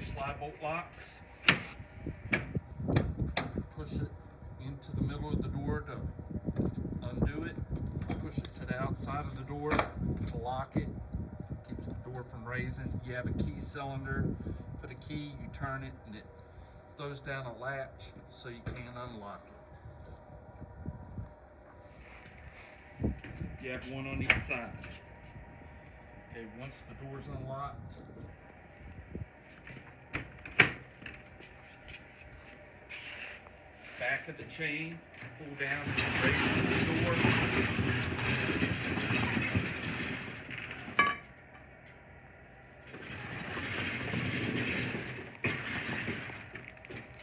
your slide bolt locks. Push it into the middle of the door to undo it. Push it to the outside of the door to lock it. Keeps the door from raising. You have a key cylinder. Put a key, you turn it, and it throws down a latch so you can't unlock it. You have one on each side. Okay, once the door's unlocked, back of the chain, pull down and raise the door.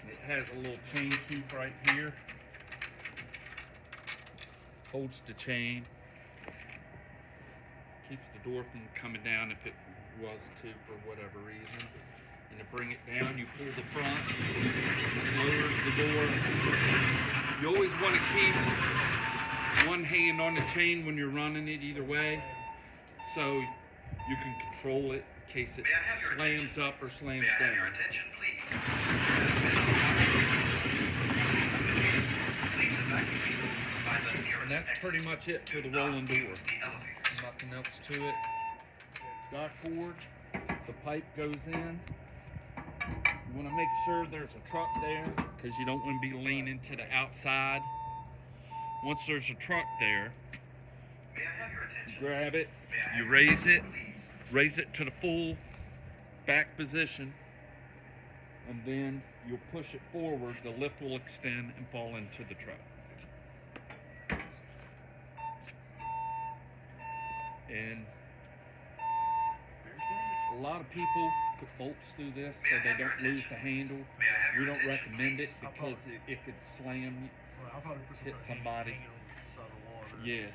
It has a little chain key right here. Holds the chain. Keeps the door from coming down if it was to for whatever reason. And to bring it down, you pull the front, lowers the door. You always want to keep one hand on the chain when you're running it either way, so you can control it in case it slams up or slams down. And that's pretty much it for the rolling door. Nothing else to it. Dock board, the pipe goes in. You want to make sure there's a truck there because you don't want to be leaning to the outside. Once there's a truck there, you grab it, you raise it to the full back position, and then you'll push it forward. The lip will extend and fall into the truck. And a lot of people put bolts through this so they don't lose the handle. We don't recommend it because it could slam, hit somebody. Yeah.